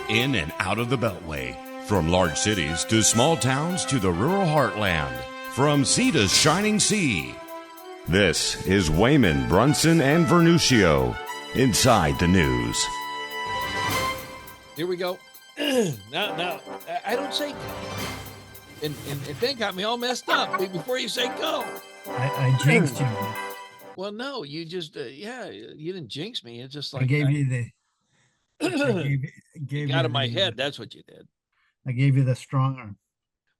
In and out of the Beltway. From large cities to small towns to the rural heartland. From sea to shining sea. This is Wehman, Brunson, and Vernuccio. Inside the News. Here we go. Now, I don't say go. And Ben got me all messed up before you say go. I jinxed you. Well, no, you just, you didn't jinx me. It's just like I gave you the. you got in my head. That's what you did. I gave you the strong arm.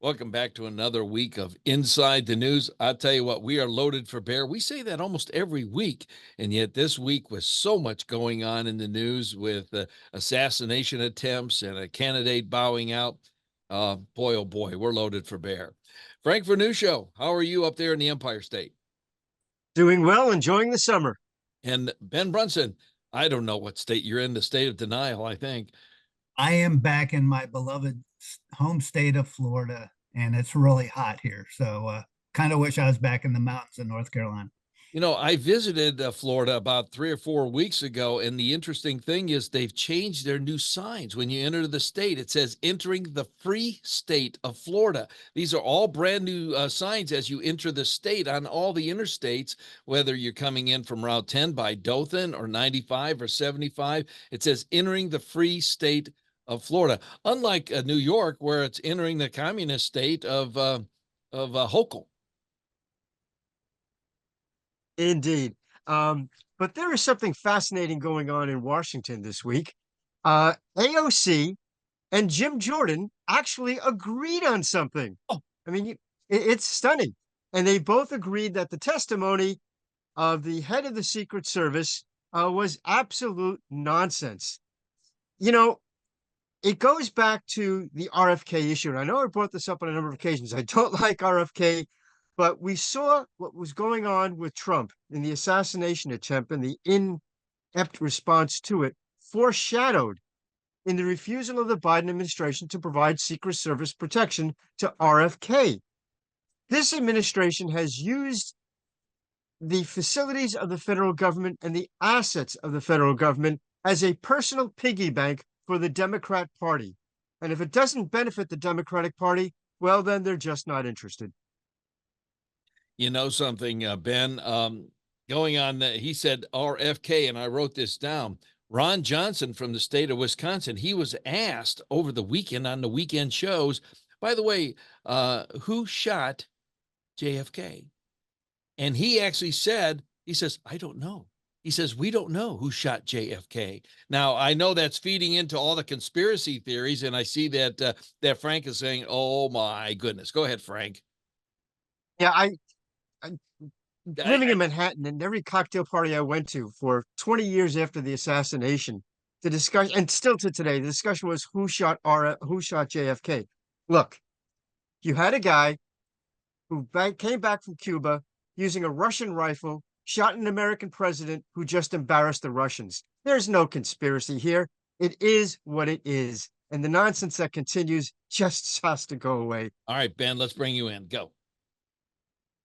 Welcome back to another week of Inside the News. I'll tell you what, we are loaded for bear. We say that almost every week, and yet this week was so much going on in the news with assassination attempts and a candidate bowing out. Boy, oh boy, we're loaded for bear. Frank Vernuccio, how are you up there in the Empire State? Doing well, enjoying the summer. And Ben Brunson, I don't know what state you're in, the state of denial, I think. I am back in my beloved home state of Florida, and it's really hot here. So kind of wish I was back in the mountains in North Carolina. You know, I visited Florida about 3 or 4 weeks ago, and the interesting thing is they've changed their new signs. When you enter the state, it says entering the free state of Florida. These are all brand new signs as you enter the state on all the interstates, whether you're coming in from Route 10 by Dothan or 95 or 75. It says entering the free state of Florida, unlike New York, where it's entering the communist state of Hochul. Indeed. But there is something fascinating going on in Washington this week. AOC and Jim Jordan actually agreed on something. Oh. I mean, it's stunning. And they both agreed that the testimony of the head of the Secret Service was absolute nonsense. You know, it goes back to the RFK issue. And I know I brought this up on a number of occasions. I don't like RFK, but we saw what was going on with Trump in the assassination attempt and the inept response to it foreshadowed in the refusal of the Biden administration to provide Secret Service protection to RFK. This administration has used the facilities of the federal government and the assets of the federal government as a personal piggy bank for the Democrat Party. And if it doesn't benefit the Democratic Party, well, then they're just not interested. You know something, Ben, going on, he said RFK, and I wrote this down. Ron Johnson from the state of Wisconsin, he was asked over the weekend on the weekend shows, by the way, who shot JFK? And he actually said, he says, I don't know. He says, we don't know who shot JFK. Now, I know that's feeding into all the conspiracy theories, and I see that that Frank is saying, oh, my goodness. Go ahead, Frank. Yeah, I living in Manhattan, and every cocktail party I went to for 20 years after the assassination, the discussion, and still to today, the discussion was who shot JFK. Look, you had a guy who came back from Cuba using a Russian rifle, shot an American president who just embarrassed the Russians. There's no conspiracy here. It is what it is. And the nonsense that continues just has to go away. All right, Ben, let's bring you in. Go.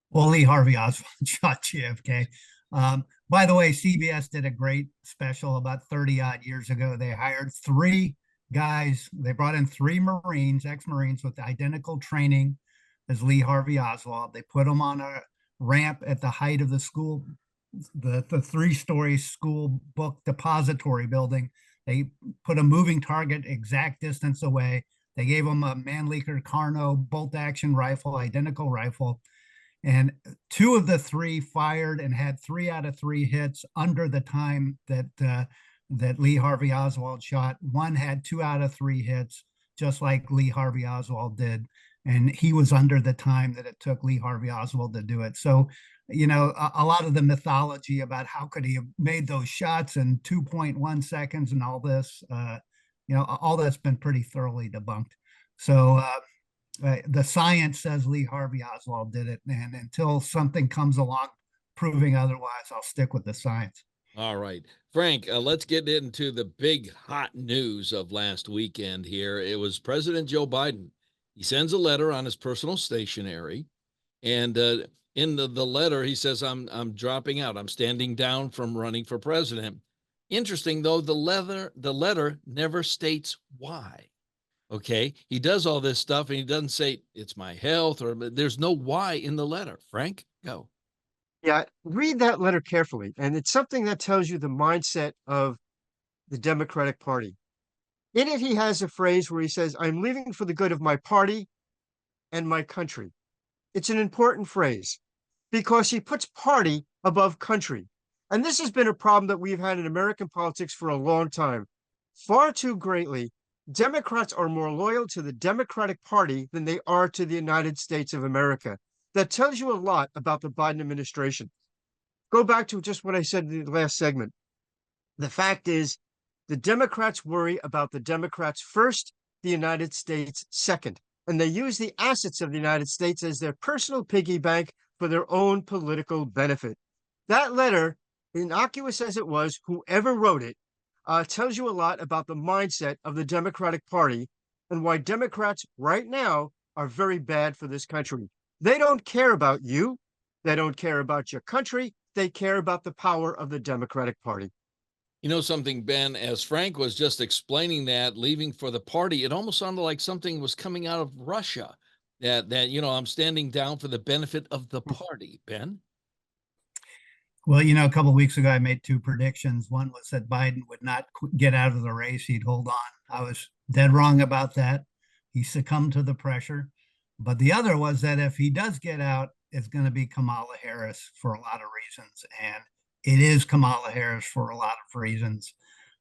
Well, Lee Harvey Oswald shot JFK. By the way, CBS did a great special about 30 odd years ago. They hired 3 guys. They brought in 3 Marines, ex-Marines with identical training as Lee Harvey Oswald. They put them on a ramp at the height of the school, the 3-story school book depository building. They put a moving target exact distance away. They gave them a Mannlicher Carno bolt action rifle, identical rifle. And 2 of the 3 fired and had 3 out of 3 hits under the time that Lee Harvey Oswald shot. One had 2 out of 3 hits, just like Lee Harvey Oswald did. And he was under the time that it took Lee Harvey Oswald to do it. So, you know, a lot of the mythology about how could he have made those shots in 2.1 seconds and all this, you know, all that's been pretty thoroughly debunked. So the science says Lee Harvey Oswald did it. And until something comes along proving otherwise, I'll stick with the science. All right, Frank, let's get into the big hot news of last weekend here. It was President Joe Biden. He sends a letter on his personal stationery, and in the letter, he says, I'm dropping out. I'm standing down from running for president. Interesting though, the letter never states why. Okay, he does all this stuff and he doesn't say it's my health, or there's no why in the letter. Frank, go. Yeah, read that letter carefully. And it's something that tells you the mindset of the Democratic Party. In it, he has a phrase where he says, I'm leaving for the good of my party and my country. It's an important phrase because he puts party above country. And this has been a problem that we've had in American politics for a long time. Far too greatly, Democrats are more loyal to the Democratic Party than they are to the United States of America. That tells you a lot about the Biden administration. Go back to just what I said in the last segment. The fact is, the Democrats worry about the Democrats first, the United States second. And they use the assets of the United States as their personal piggy bank for their own political benefit. That letter, innocuous as it was, whoever wrote it, tells you a lot about the mindset of the Democratic Party and why Democrats right now are very bad for this country. They don't care about you. They don't care about your country. They care about the power of the Democratic Party. You know something, Ben, as Frank was just explaining that, leaving for the party, it almost sounded like something was coming out of Russia. That I'm standing down for the benefit of the party, Ben. Well, a couple of weeks ago, I made two predictions. One was that Biden would not get out of the race. He'd hold on. I was dead wrong about that. He succumbed to the pressure. But the other was that if he does get out, it's going to be Kamala Harris for a lot of reasons. And it is Kamala Harris for a lot of reasons.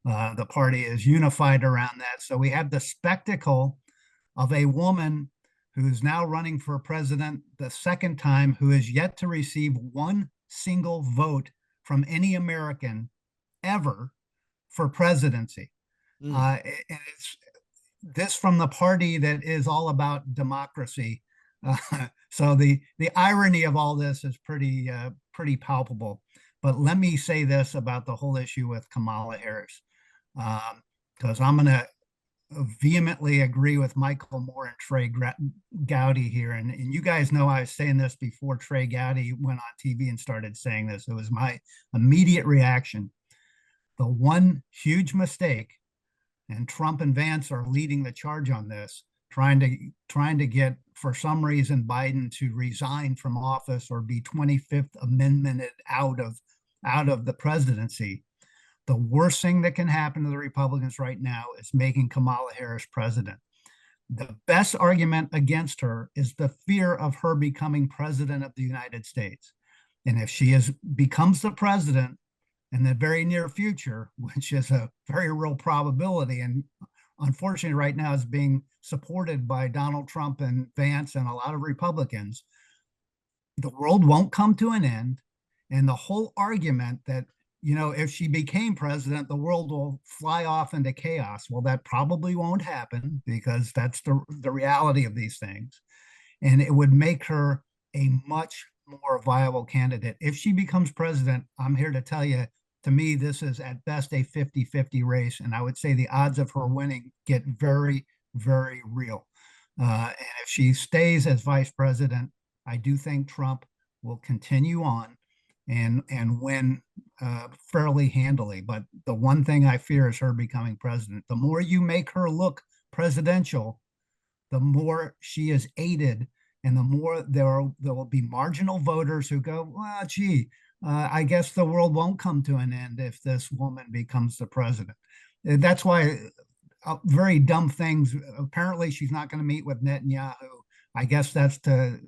The party is unified around that. So we have the spectacle of a woman who's now running for president the second time, who is yet to receive one single vote from any American ever for presidency. And it's this from the party that is all about democracy. So the irony of all this is pretty palpable. But let me say this about the whole issue with Kamala Harris, because I'm going to vehemently agree with Michael Moore and Trey Gowdy here. And you guys know I was saying this before Trey Gowdy went on TV and started saying this. It was my immediate reaction. The one huge mistake, and Trump and Vance are leading the charge on this, trying to get, for some reason, Biden to resign from office or be 25th Amendmented out of the presidency. The worst thing that can happen to the Republicans right now is making Kamala Harris president. The best argument against her is the fear of her becoming president of the United States. And if she becomes the president in the very near future, which is a very real probability, and unfortunately right now is being supported by Donald Trump and Vance and a lot of Republicans, the world won't come to an end. And the whole argument that, if she became president, the world will fly off into chaos. Well, that probably won't happen because that's the reality of these things. And it would make her a much more viable candidate. If she becomes president, I'm here to tell you, to me, this is at best a 50-50 race. And I would say the odds of her winning get very, very real. And if she stays as vice president, I do think Trump will continue on and win fairly handily. But the one thing I fear is her becoming president. The more you make her look presidential, the more she is aided, and the more there will be marginal voters who go, well, gee, I guess the world won't come to an end if this woman becomes the president. That's why very dumb things. Apparently, she's not going to meet with Netanyahu. I guess that's to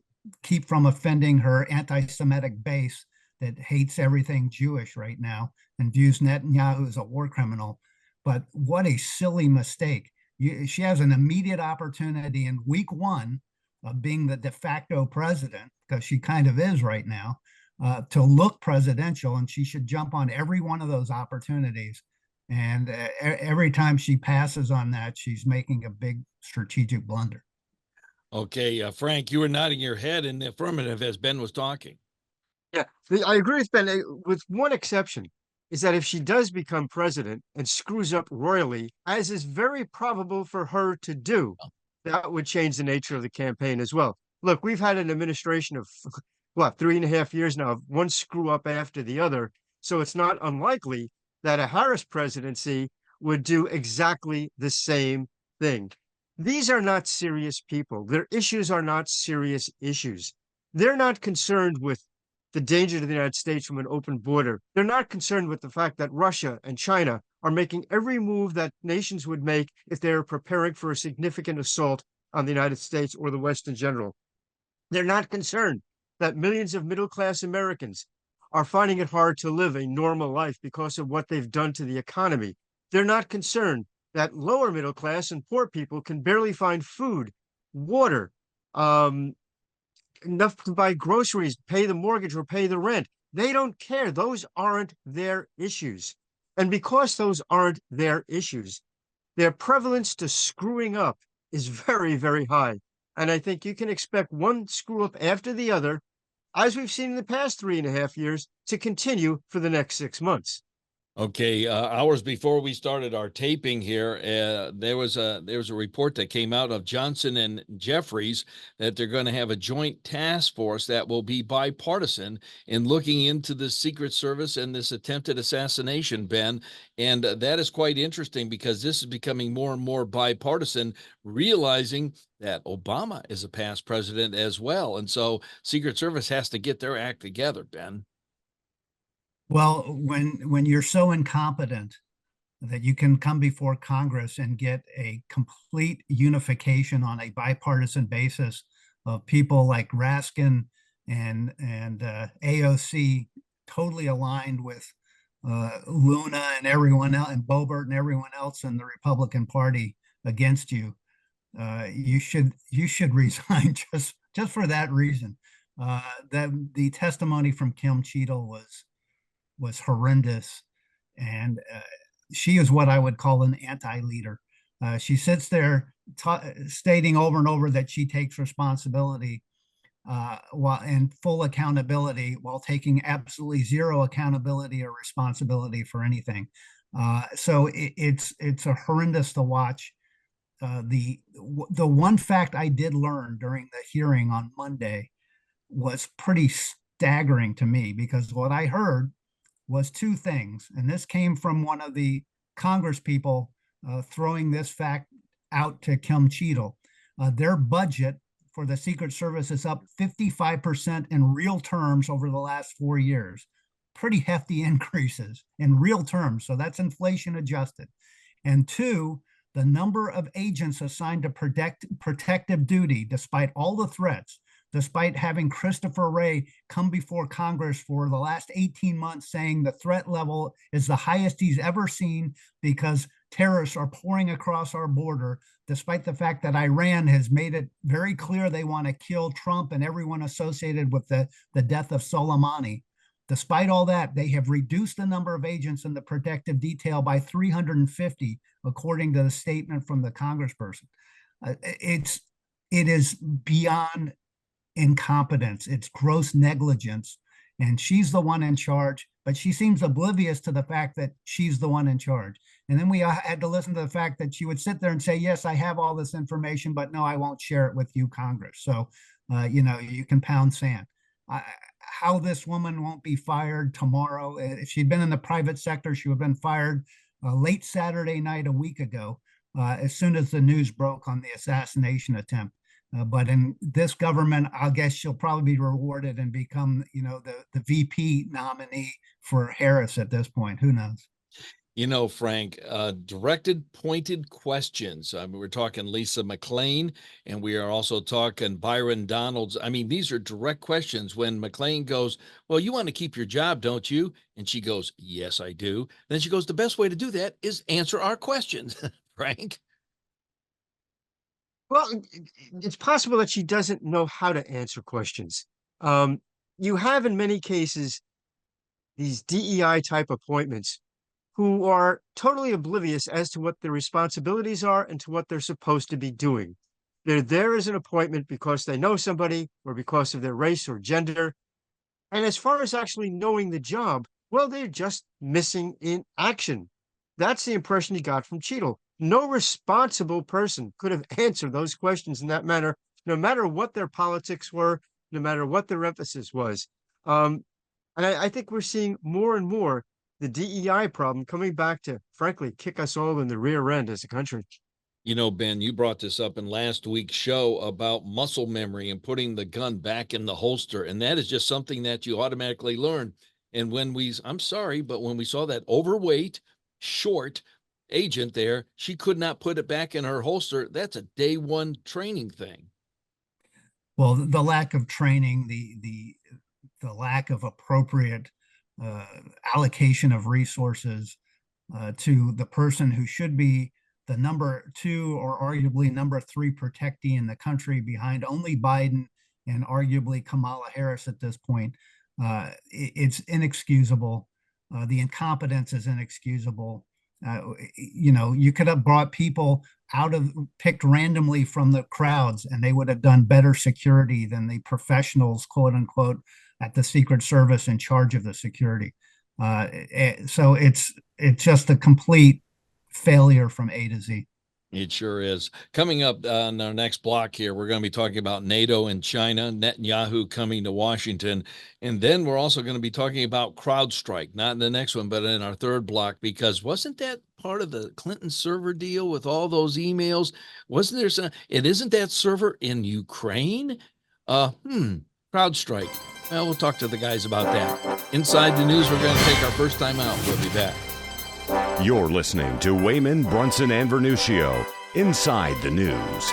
keep from offending her anti-Semitic base that hates everything Jewish right now and views Netanyahu as a war criminal. But what a silly mistake. She has an immediate opportunity in week one of being the de facto president, because she kind of is right now, to look presidential, and she should jump on every one of those opportunities. And every time she passes on that, she's making a big strategic blunder. Okay, Frank, you were nodding your head in the affirmative as Ben was talking. Yeah, I agree with Ben, with one exception, is that if she does become president and screws up royally, as is very probable for her to do, that would change the nature of the campaign as well. Look, we've had an administration of, 3.5 years now, of one screw up after the other. So it's not unlikely that a Harris presidency would do exactly the same thing. These are not serious people. Their issues are not serious issues. They're not concerned with the danger to the United States from an open border. They're not concerned with the fact that Russia and China are making every move that nations would make if they're preparing for a significant assault on the United States or the West in general. They're not concerned that millions of middle-class Americans are finding it hard to live a normal life because of what they've done to the economy. They're not concerned that lower middle class and poor people can barely find food, water, enough to buy groceries, pay the mortgage, or pay the rent. They don't care. Those aren't their issues. And because those aren't their issues, their prevalence to screwing up is very, very high. And I think you can expect one screw up after the other, as we've seen in the past 3.5 years, to continue for the next 6 months. Okay, hours before we started our taping here, there was a report that came out of Johnson and Jeffries that they're going to have a joint task force that will be bipartisan in looking into the Secret Service and this attempted assassination, Ben. And that is quite interesting because this is becoming more and more bipartisan, realizing that Obama is a past president as well. And so Secret Service has to get their act together, Ben. Well, when you're so incompetent that you can come before Congress and get a complete unification on a bipartisan basis of people like Raskin and AOC totally aligned with Luna and everyone else and Boebert and everyone else in the Republican Party against you, you should resign just for that reason. That the testimony from Kim Cheadle was horrendous, and she is what I would call an anti-leader. She sits there stating over and over that she takes responsibility and full accountability while taking absolutely zero accountability or responsibility for anything. So it's a horrendous to watch. The one fact I did learn during the hearing on Monday was pretty staggering to me, because what I heard was two things. And this came from one of the Congress people throwing this fact out to Kim Cheadle. Their budget for the Secret Service is up 55% in real terms over the last 4 years. Pretty hefty increases in real terms. So that's inflation adjusted. And two, the number of agents assigned to protective duty, despite all the threats, despite having Christopher Wray come before Congress for the last 18 months saying the threat level is the highest he's ever seen because terrorists are pouring across our border, despite the fact that Iran has made it very clear they want to kill Trump and everyone associated with the death of Soleimani. Despite all that, they have reduced the number of agents in the protective detail by 350, according to the statement from the congressperson. It is beyond incompetence. It's gross negligence. And she's the one in charge, but she seems oblivious to the fact that she's the one in charge. And then we had to listen to the fact that she would sit there and say, yes, I have all this information, but no, I won't share it with you, Congress. So, you can pound sand. How this woman won't be fired tomorrow. If she'd been in the private sector, she would have been fired late Saturday night a week ago, as soon as the news broke on the assassination attempt. But in this government, I guess she'll probably be rewarded and become, the VP nominee for Harris at this point. Who knows? Frank, directed, pointed questions. I mean, we're talking Lisa McClain, and we are also talking Byron Donalds. I mean, these are direct questions. When McClain goes, well, you want to keep your job, don't you? And she goes, yes, I do. Then she goes, the best way to do that is answer our questions, Frank. Well, it's possible that she doesn't know how to answer questions. You have, in many cases, these DEI type appointments who are totally oblivious as to what their responsibilities are and to what they're supposed to be doing. They're there as an appointment because they know somebody or because of their race or gender. And as far as actually knowing the job, well, they're just missing in action. That's the impression he got from Cheadle. No responsible person could have answered those questions in that manner, no matter what their politics were, no matter what their emphasis was. And I think we're seeing more and more the DEI problem coming back to, frankly, kick us all in the rear end as a country. You know, Ben, you brought this up in last week's show about muscle memory and putting the gun back in the holster. And that is just something that you automatically learn. And when I'm sorry, but when we saw that overweight, short agent there, she could not put it back in her holster. That's a day one training thing. Well, the lack of training, the lack of appropriate allocation of resources to the person who should be the number 2 or arguably number 3 protectee in the country behind only Biden and arguably Kamala Harris at this point. It's inexcusable. The incompetence is inexcusable. You could have brought people picked randomly from the crowds, and they would have done better security than the professionals, quote unquote, at the Secret Service in charge of the security. So it's just a complete failure from A to Z. It sure is. Coming up on our next block here, we're going to be talking about NATO and China, Netanyahu coming to Washington. And then we're also going to be talking about CrowdStrike, not in the next one, but in our third block, because wasn't that part of the Clinton server deal with all those emails? Wasn't there isn't that server in Ukraine? CrowdStrike. Well, we'll talk to the guys about that. Inside the news, we're going to take our first time out. We'll be back. You're listening to Wehman, Brunson, and Vernuccio, Inside the News.